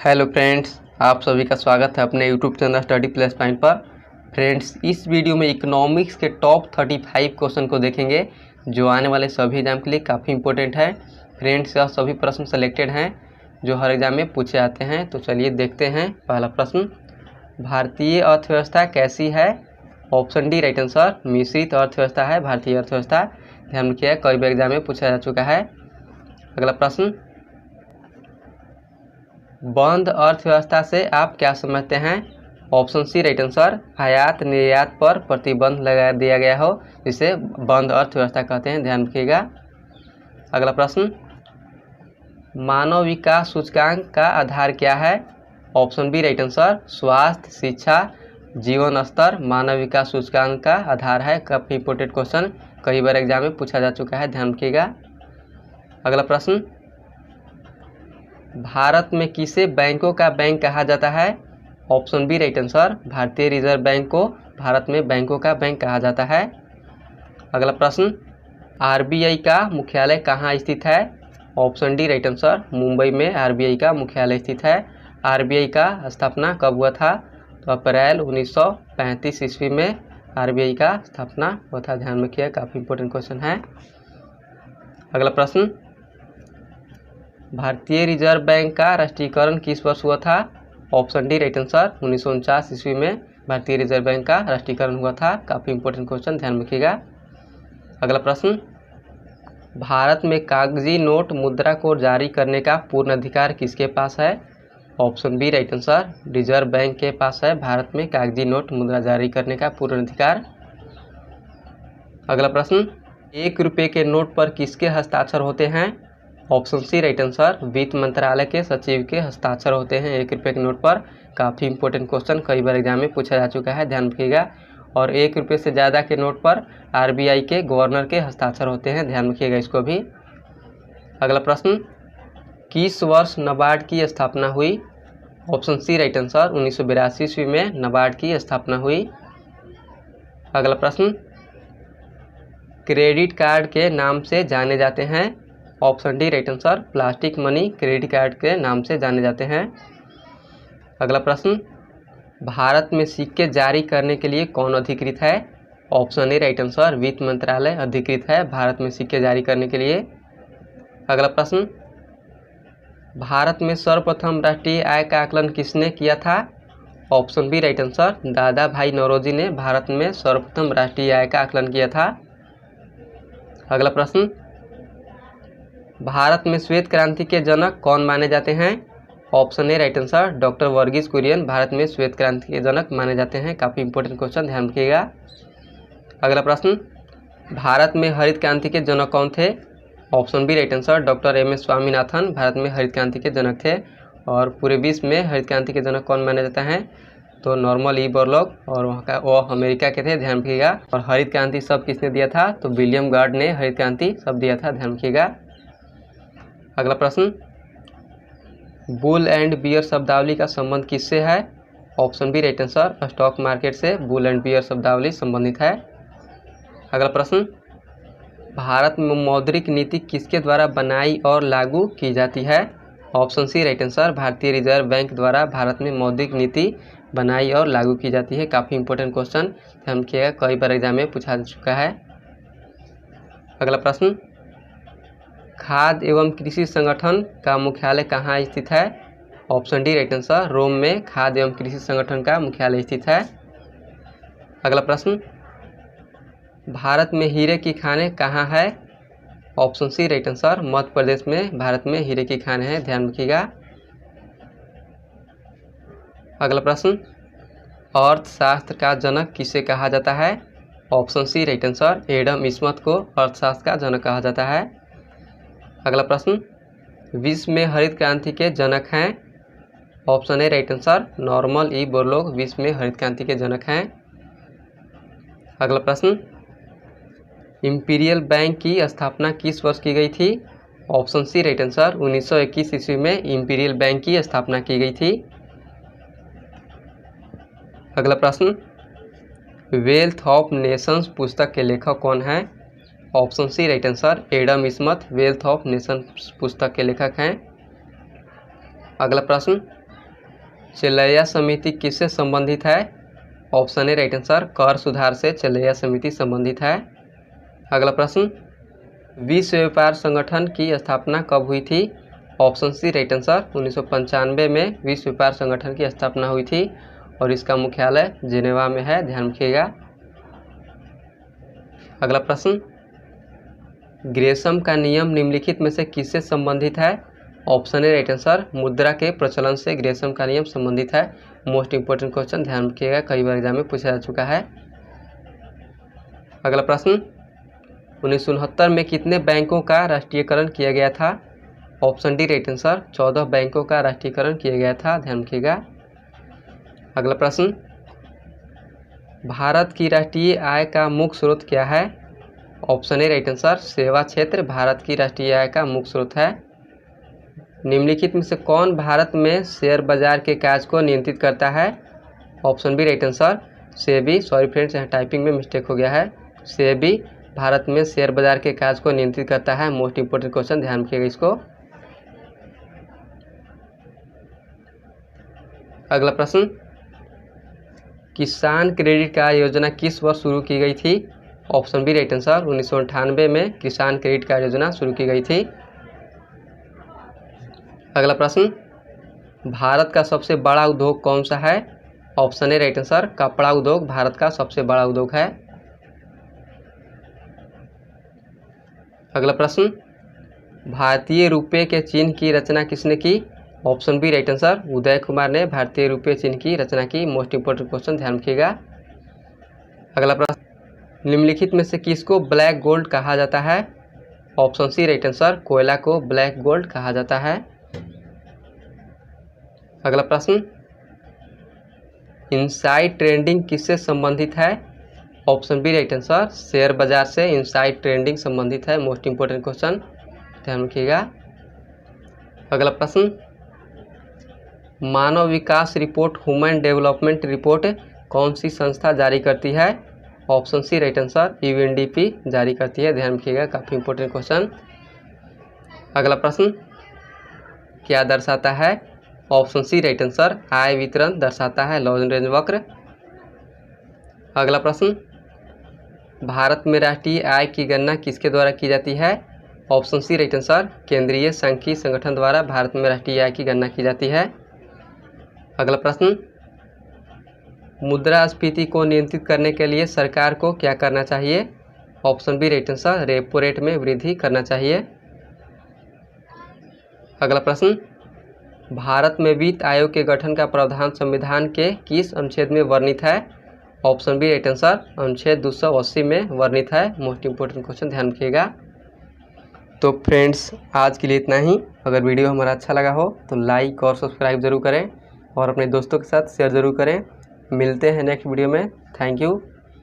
Hello friends, आप सभी का स्वागत है अपने YouTube channel study plus point पर। फ्रेंड्स, इस वीडियो में इकोनॉमिक्स के टॉप 35 क्वेश्चन को देखेंगे जो आने वाले सभी एग्जाम के लिए काफ़ी इंपॉर्टेंट है। फ्रेंड्स, यह सभी प्रश्न सेलेक्टेड हैं जो हर एग्जाम में पूछे जाते हैं। तो चलिए देखते हैं। पहला प्रश्न, भारतीय अर्थव्यवस्था कैसी है? ऑप्शन डी राइट आंसर, मिश्रित अर्थव्यवस्था है भारतीय अर्थव्यवस्था। ध्यान रखिए, कई बार एग्जाम में पूछा जा चुका है। अगला प्रश्न, बंद अर्थव्यवस्था से आप क्या समझते हैं? ऑप्शन सी राइट आंसर, आयात निर्यात पर प्रतिबंध लगा दिया गया हो, जिसे बंद अर्थव्यवस्था कहते हैं। ध्यान रखिएगा। अगला प्रश्न, मानव विकास सूचकांक का आधार क्या है? ऑप्शन बी राइट आंसर, स्वास्थ्य, शिक्षा, जीवन स्तर मानव विकास सूचकांक का आधार है। काफी इंपोर्टेंट क्वेश्चन, कई बार एग्जाम में पूछा जा चुका है। ध्यान रखिएगा। अगला प्रश्न, भारत में किसे बैंकों का बैंक कहा जाता है? ऑप्शन बी राइट आंसर, भारतीय रिजर्व बैंक को भारत में बैंकों का बैंक कहा जाता है। अगला प्रश्न, आरबीआई का मुख्यालय कहाँ स्थित है? Option D right answer, Mumbai में आरबीआई का मुख्यालय स्थित है। आरबीआई का स्थापना कब हुआ था? तो अप्रैल 1935 ईस्वी में आरबीआई का स्थापना हुआ था। ध्यान रखिए, काफ़ी इंपॉर्टेंट क्वेश्चन है। अगला प्रश्न, भारतीय रिजर्व बैंक का राष्ट्रीयकरण किस वर्ष हुआ था? ऑप्शन डी राइट आंसर, 1949 ईस्वी में भारतीय रिजर्व बैंक का राष्ट्रीयकरण हुआ था। काफ़ी इंपॉर्टेंट क्वेश्चन, ध्यान रखिएगा। अगला प्रश्न, भारत में कागजी नोट मुद्रा को जारी करने का पूर्ण अधिकार किसके पास है? Option B right answer, Reserve Bank के पास है भारत में कागजी नोट मुद्रा जारी करने का पूर्ण अधिकार। अगला प्रश्न, 1 रुपये के नोट पर किसके हस्ताक्षर होते हैं? ऑप्शन सी राइट आंसर, वित्त मंत्रालय के सचिव के हस्ताक्षर होते हैं 1 रुपये के नोट पर। काफ़ी इंपॉर्टेंट क्वेश्चन, कई बार एग्जाम में पूछा जा चुका है। ध्यान रखिएगा। और 1 रुपये से ज़्यादा के नोट पर आरबीआई के गवर्नर के हस्ताक्षर होते हैं। ध्यान रखिएगा इसको भी। अगला प्रश्न, किस वर्ष नाबार्ड की स्थापना हुई? ऑप्शन सी राइट आंसर, 1982 ईस्वी में नाबार्ड की स्थापना हुई। अगला प्रश्न, क्रेडिट कार्ड के नाम से जाने जाते हैं? Option D right answer, plastic money credit card के नाम से जाने जाते हैं। अगला प्रश्न, भारत में सिक्के जारी करने के लिए कौन अधिकृत है? ऑप्शन ए राइट आंसर, वित्त मंत्रालय अधिकृत है भारत में सिक्के जारी करने के लिए। अगला प्रश्न, भारत में सर्वप्रथम राष्ट्रीय आय का आकलन किसने किया था? ऑप्शन बी राइट आंसर, दादा भाई नौरोजी ने भारत में सर्वप्रथम राष्ट्रीय आय का आकलन किया था। अगला प्रश्न, भारत में श्वेत क्रांति के जनक कौन माने जाते हैं? Option A right answer, doctor Verghese Kurien भारत में श्वेत क्रांति के जनक माने जाते हैं। काफ़ी इंपॉर्टेंट क्वेश्चन, ध्यान रखिएगा। अगला प्रश्न, भारत में हरित क्रांति के जनक कौन थे? Option B right answer, doctor M S. Swaminathan भारत में हरित क्रांति के जनक थे। और पूरे विश्व में हरित क्रांति के जनक कौन माने जाता है? तो नॉर्मन ई बोरलॉग, और वो अमेरिका के थे। ध्यान रखिएगा। और हरित क्रांति शब्द किसने दिया था? तो विलियम गार्ड ने हरित क्रांति शब्द दिया था। ध्यान रखिएगा। अगला प्रश्न, बुल एंड बियर शब्दावली का संबंध किससे है? Option B right answer, stock market से बुल एंड बियर शब्दावली संबंधित है। अगला प्रश्न, भारत में मौद्रिक नीति किसके द्वारा बनाई और लागू की जाती है? ऑप्शन सी राइट आंसर, भारतीय रिजर्व बैंक द्वारा भारत में मौद्रिक नीति बनाई और लागू की जाती है। काफ़ी इंपॉर्टेंट क्वेश्चन, ध्यान रखिएगा, कई बार एग्जाम में पूछा जा चुका है। अगला प्रश्न, खाद्य एवं कृषि संगठन का मुख्यालय कहाँ स्थित है? ऑप्शन डी राइट आंसर, रोम में खाद्य एवं कृषि संगठन का मुख्यालय स्थित है। अगला प्रश्न, भारत में हीरे की खानें कहाँ है? Option C right answer, Madhya Pradesh में भारत में हीरे की खानें हैं। ध्यान रखिएगा। अगला प्रश्न, अर्थशास्त्र का जनक किसे कहा जाता है? Option C right answer, Adam Smith को अर्थशास्त्र का जनक कहा जाता है। अगला प्रश्न, विश्व में हरित क्रांति के जनक हैं? Option A right answer, Norman E Borlaug विश्व में हरित क्रांति के जनक हैं। अगला प्रश्न, इंपीरियल बैंक की स्थापना किस वर्ष की गई थी? ऑप्शन सी राइट आंसर, 1921 ईस्वी में इंपीरियल बैंक की स्थापना की गई थी। अगला प्रश्न, वेल्थ ऑफ नेशंस पुस्तक के लेखक कौन है? Option C right answer, Adam Smith Wealth of Nation पुस्तक के लेखक हैं। अगला प्रश्न, चेलैया समिति किससे संबंधित है? ऑप्शन ए राइट आंसर कर सुधार से चेलैया समिति संबंधित है। अगला प्रश्न, विश्व व्यापार संगठन की स्थापना कब हुई थी? ऑप्शन सी राइट आंसर 1995 में विश्व व्यापार संगठन की स्थापना हुई थी और इसका मुख्यालय जिनेवा में है, ध्यान रखिएगा। अगला प्रश्न, ग्रेशम का नियम निम्नलिखित में से किससे संबंधित है? ऑप्शन ए राइट आंसर मुद्रा के प्रचलन से ग्रेशम का नियम संबंधित है। मोस्ट इंपोर्टेंट क्वेश्चन, ध्यान रखिएगा, कई बार एग्जाम में पूछा जा चुका है। अगला प्रश्न, 1969 में कितने बैंकों का राष्ट्रीयकरण किया गया था? ऑप्शन डी राइट आंसर 14 बैंकों का राष्ट्रीयकरण किया गया था, ध्यान रखिएगा। अगला प्रश्न, भारत की राष्ट्रीय आय का मुख्य स्रोत क्या है? ऑप्शन ए राइट आंसर सेवा क्षेत्र भारत की राष्ट्रीय आय का मुख्य स्रोत है। निम्नलिखित में से कौन भारत में शेयर बाजार के काज को नियंत्रित करता है? Option B right answer SEBI, sorry friends यहाँ टाइपिंग में मिस्टेक हो गया है, सेबी भारत में शेयर बाजार के काज को नियंत्रित करता है। मोस्ट इंपोर्टेंट क्वेश्चन, ध्यान रखिएगा इसको। अगला प्रश्न, किसान क्रेडिट कार्ड योजना किस वर्ष शुरू की गई थी? ऑप्शन बी राइट आंसर 1998 में किसान क्रेडिट कार्ड योजना शुरू की गई थी। अगला प्रश्न, भारत का सबसे बड़ा उद्योग कौन सा है? ऑप्शन ए राइट आंसर कपड़ा उद्योग भारत का सबसे बड़ा उद्योग है। अगला प्रश्न, भारतीय रुपये के चिन्ह की रचना किसने की? Option B right answer Uday Kumar ने भारतीय रुपये चिन्ह की रचना की। मोस्ट इंपोर्टेंट क्वेश्चन, ध्यान रखिएगा। अगला प्रश्न, निम्नलिखित में से किसको ब्लैक गोल्ड कहा जाता है? ऑप्शन सी राइट आंसर कोयला को ब्लैक गोल्ड कहा जाता है। अगला प्रश्न, इनसाइड ट्रेडिंग किससे संबंधित है? Option B right answer share बाजार से इनसाइड ट्रेडिंग संबंधित है। मोस्ट इंपोर्टेंट क्वेश्चन, ध्यान रखिएगा। अगला प्रश्न, मानव विकास रिपोर्ट ह्यूमन डेवलपमेंट रिपोर्ट कौन सी संस्था जारी करती है? Option C right answer UNDP जारी करती है, ध्यान रखिएगा, काफ़ी इंपॉर्टेंट क्वेश्चन। अगला प्रश्न क्या दर्शाता है? ऑप्शन सी राइट आंसर आय वितरण दर्शाता है, लॉरेंज वक्र। अगला प्रश्न, भारत में राष्ट्रीय आय की गणना किसके द्वारा की जाती है? ऑप्शन सी राइट आंसर केंद्रीय सांख्यिकी संगठन द्वारा भारत में राष्ट्रीय आय की गणना की जाती है। अगला प्रश्न, मुद्रास्फीति को नियंत्रित करने के लिए सरकार को क्या करना चाहिए? Option B right answer repo rate में वृद्धि करना चाहिए। अगला प्रश्न, भारत में वित्त आयोग के गठन का प्रावधान संविधान के किस अनुच्छेद में वर्णित है? ऑप्शन बी राइट आंसर अनुच्छेद 280 में वर्णित है। मोस्ट इंपोर्टेंट क्वेश्चन, ध्यान रखिएगा। तो फ्रेंड्स आज के लिए इतना ही। अगर वीडियो हमारा अच्छा लगा हो तो लाइक और सब्सक्राइब जरूर करें और अपने दोस्तों के साथ शेयर ज़रूर करें। मिलते हैं नेक्स्ट वीडियो में। Thank you.